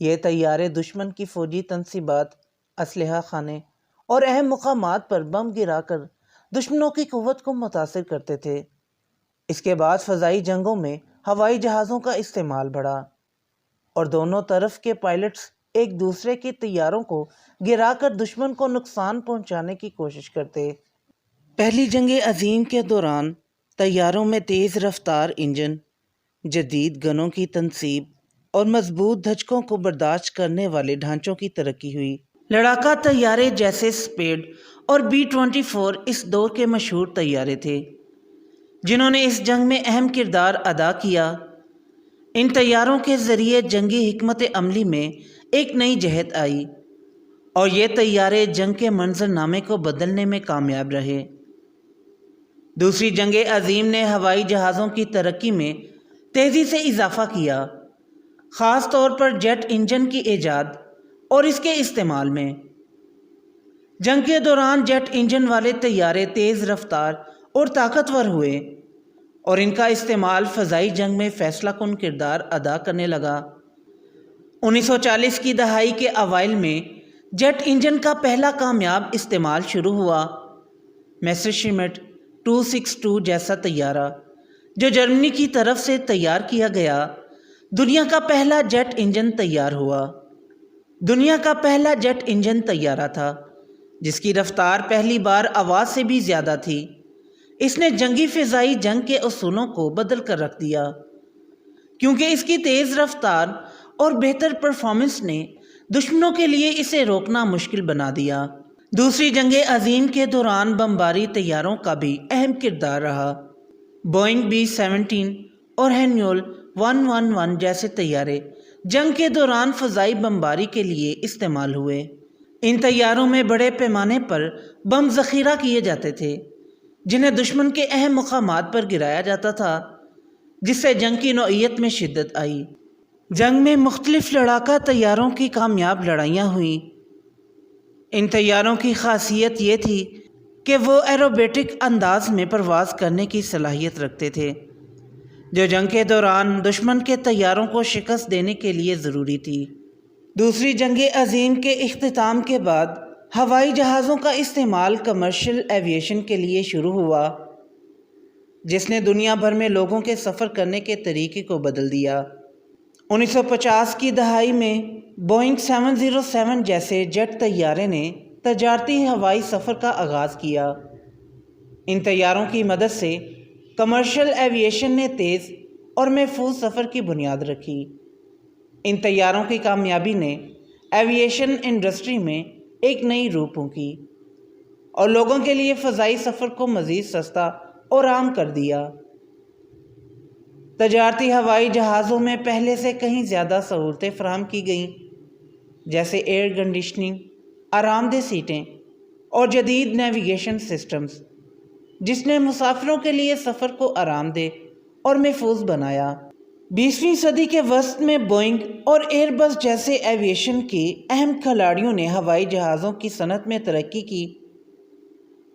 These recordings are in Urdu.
یہ طیارے دشمن کی فوجی تنصیبات، اسلحہ خانے اور اہم مقامات پر بم گرا کر دشمنوں کی قوت کو متاثر کرتے تھے۔ اس کے بعد فضائی جنگوں میں ہوائی جہازوں کا استعمال بڑھا اور دونوں طرف کے پائلٹس ایک دوسرے کے طیاروں کو گرا کر دشمن کو نقصان پہنچانے کی کوشش کرتے۔ پہلی جنگ عظیم کے دوران طیاروں میں تیز رفتار انجن، جدید گنوں کی تنصیب اور مضبوط دھچکوں کو برداشت کرنے والے ڈھانچوں کی ترقی ہوئی۔ لڑاکا طیارے جیسے اسپیڈ اور B-24 اس دور کے مشہور طیارے تھے جنہوں نے اس جنگ میں اہم کردار ادا کیا۔ ان طیاروں کے ذریعے جنگی حکمت عملی میں ایک نئی جہت آئی اور یہ طیارے جنگ کے منظرنامے کو بدلنے میں کامیاب رہے۔ دوسری جنگ عظیم نے ہوائی جہازوں کی ترقی میں تیزی سے اضافہ کیا، خاص طور پر جیٹ انجن کی ایجاد اور اس کے استعمال میں۔ جنگ کے دوران جیٹ انجن والے طیارے تیز رفتار اور طاقتور ہوئے اور ان کا استعمال فضائی جنگ میں فیصلہ کن کردار ادا کرنے لگا۔ 1940 کی دہائی کے اوائل میں جیٹ انجن کا پہلا کامیاب استعمال شروع ہوا۔ میسرشمٹ 262 جیسا طیارہ جو جرمنی کی طرف سے تیار کیا گیا، دنیا کا پہلا جیٹ انجن تیار ہوا۔ دنیا کا پہلا جیٹ انجن طیارہ تھا جس کی رفتار پہلی بار آواز سے بھی زیادہ تھی۔ اس نے جنگی فضائی جنگ کے اصولوں کو بدل کر رکھ دیا کیونکہ اس کی تیز رفتار اور بہتر پرفارمنس نے دشمنوں کے لیے اسے روکنا مشکل بنا دیا۔ دوسری جنگ عظیم کے دوران بمباری طیاروں کا بھی اہم کردار رہا۔ بوئنگ B-17 اور ہینیول 111 جیسے طیارے جنگ کے دوران فضائی بمباری کے لیے استعمال ہوئے۔ ان طیاروں میں بڑے پیمانے پر بم ذخیرہ کیے جاتے تھے جنہیں دشمن کے اہم مقامات پر گرایا جاتا تھا، جس سے جنگ کی نوعیت میں شدت آئی۔ جنگ میں مختلف لڑاکا طیاروں کی کامیاب لڑائیاں ہوئیں۔ ان طیاروں کی خاصیت یہ تھی کہ وہ ایروبیٹک انداز میں پرواز کرنے کی صلاحیت رکھتے تھے جو جنگ کے دوران دشمن کے طیاروں کو شکست دینے کے لیے ضروری تھی۔ دوسری جنگ عظیم کے اختتام کے بعد ہوائی جہازوں کا استعمال کمرشل ایویشن کے لیے شروع ہوا، جس نے دنیا بھر میں لوگوں کے سفر کرنے کے طریقے کو بدل دیا۔ 1950 کی دہائی میں بوئنگ 707 جیسے جیٹ طیارے نے تجارتی ہوائی سفر کا آغاز کیا۔ ان طیاروں کی مدد سے کمرشل ایویشن نے تیز اور محفوظ سفر کی بنیاد رکھی۔ ان طیاروں کی کامیابی نے ایویشن انڈسٹری میں ایک نئی روح پھونکی اور لوگوں کے لیے فضائی سفر کو مزید سستا اور عام کر دیا۔ تجارتی ہوائی جہازوں میں پہلے سے کہیں زیادہ سہولتیں فراہم کی گئیں، جیسے ایئر کنڈیشننگ، آرام دہ سیٹیں اور جدید نیویگیشن سسٹمز، جس نے مسافروں کے لیے سفر کو آرام دہ اور محفوظ بنایا۔ 20ویں صدی کے وسط میں بوئنگ اور ایئر بس جیسے ایویشن کے اہم کھلاڑیوں نے ہوائی جہازوں کی صنعت میں ترقی کی۔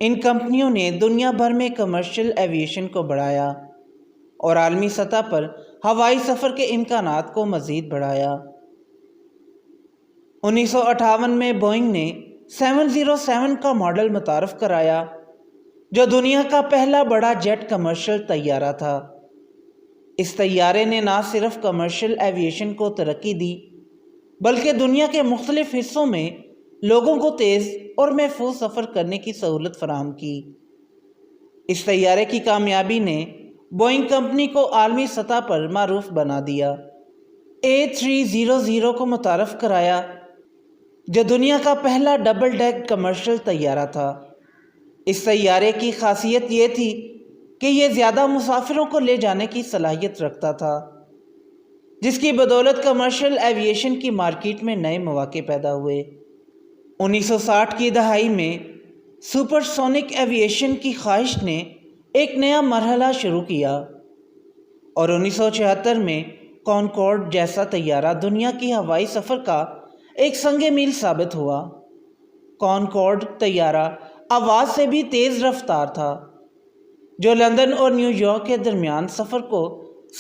ان کمپنیوں نے دنیا بھر میں کمرشل ایویشن کو بڑھایا اور عالمی سطح پر ہوائی سفر کے امکانات کو مزید بڑھایا۔ 1958 میں بوئنگ نے 707 کا ماڈل متعارف کرایا جو دنیا کا پہلا بڑا جیٹ کمرشل طیارہ تھا۔ اس طیارے نے نہ صرف کمرشل ایویشن کو ترقی دی بلکہ دنیا کے مختلف حصوں میں لوگوں کو تیز اور محفوظ سفر کرنے کی سہولت فراہم کی۔ اس طیارے کی کامیابی نے بوئنگ کمپنی کو عالمی سطح پر معروف بنا دیا۔ A300 کو متعارف کرایا جو دنیا کا پہلا ڈبل ڈیک کمرشل طیارہ تھا۔ اس طیارے کی خاصیت یہ تھی کہ یہ زیادہ مسافروں کو لے جانے کی صلاحیت رکھتا تھا، جس کی بدولت کمرشل ایویشن کی مارکیٹ میں نئے مواقع پیدا ہوئے۔ 1960 کی دہائی میں سپر سونک ایویشن کی خواہش نے ایک نیا مرحلہ شروع کیا اور 1976 میں کانکورڈ جیسا طیارہ دنیا کی ہوائی سفر کا ایک سنگ میل ثابت ہوا۔ کانکورڈ طیارہ آواز سے بھی تیز رفتار تھا جو لندن اور نیو یارک کے درمیان سفر کو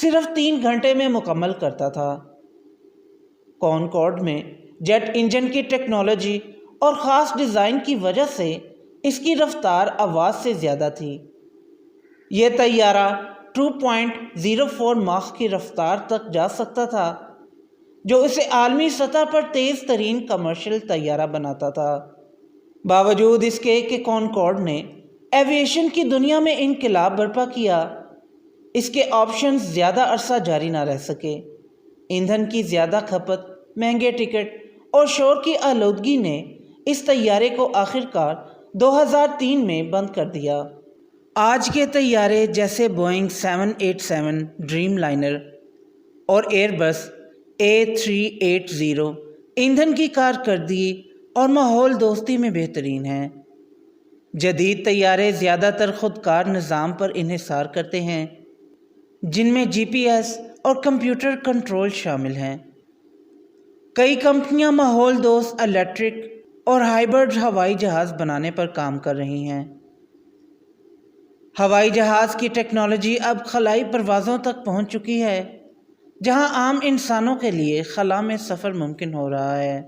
صرف 3 گھنٹے میں مکمل کرتا تھا۔ کانکورڈ میں جیٹ انجن کی ٹیکنالوجی اور خاص ڈیزائن کی وجہ سے اس کی رفتار آواز سے زیادہ تھی۔ یہ طیارہ 2.04 ماخ کی رفتار تک جا سکتا تھا، جو اسے عالمی سطح پر تیز ترین کمرشل طیارہ بناتا تھا۔ باوجود اس کے کہ کانکورڈ نے ایویشن کی دنیا میں انقلاب برپا کیا، اس کے آپشنز زیادہ عرصہ جاری نہ رہ سکے۔ ایندھن کی زیادہ کھپت، مہنگے ٹکٹ اور شور کی آلودگی نے اس طیارے کو آخر کار 2003 میں بند کر دیا۔ آج کے طیارے جیسے بوئنگ 787 ڈریم لائنر اور ایئر بس A380 ایندھن کی کارکردگی اور ماحول دوستی میں بہترین ہیں۔ جدید طیارے زیادہ تر خودکار نظام پر انحصار کرتے ہیں، جن میں GPS اور کمپیوٹر کنٹرول شامل ہیں۔ کئی کمپنیاں ماحول دوست الیکٹرک اور ہائبرڈ ہوائی جہاز بنانے پر کام کر رہی ہیں۔ ہوائی جہاز کی ٹیکنالوجی اب خلائی پروازوں تک پہنچ چکی ہے، جہاں عام انسانوں کے لیے خلا میں سفر ممکن ہو رہا ہے۔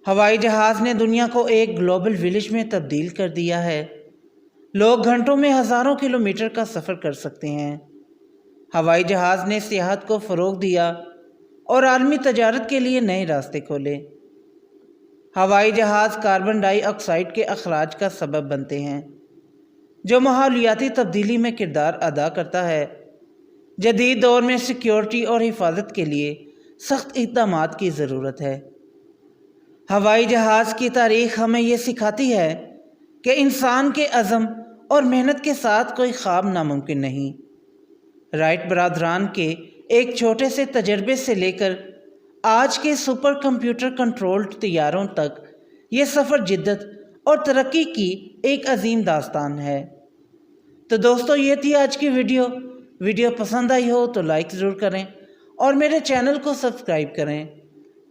ہوائی جہاز نے دنیا کو ایک گلوبل ولیج میں تبدیل کر دیا ہے۔ لوگ گھنٹوں میں ہزاروں کلومیٹر کا سفر کر سکتے ہیں۔ ہوائی جہاز نے سیاحت کو فروغ دیا اور عالمی تجارت کے لیے نئے راستے کھولے۔ ہوائی جہاز کاربن ڈائی آکسائیڈ کے اخراج کا سبب بنتے ہیں، جو ماحولیاتی تبدیلی میں کردار ادا کرتا ہے۔ جدید دور میں سیکیورٹی اور حفاظت کے لیے سخت اقدامات کی ضرورت ہے۔ ہوائی جہاز کی تاریخ ہمیں یہ سکھاتی ہے کہ انسان کے عزم اور محنت کے ساتھ کوئی خواب ناممکن نہیں۔ رائٹ برادران کے ایک چھوٹے سے تجربے سے لے کر آج کے سپر کمپیوٹر کنٹرولڈ طیاروں تک، یہ سفر جدت اور ترقی کی ایک عظیم داستان ہے۔ تو دوستو، یہ تھی آج کی ویڈیو پسند آئی ہو تو لائک ضرور کریں اور میرے چینل کو سبسکرائب کریں۔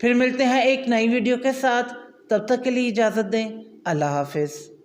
پھر ملتے ہیں ایک نئی ویڈیو کے ساتھ، تب تک کے لیے اجازت دیں۔ اللہ حافظ۔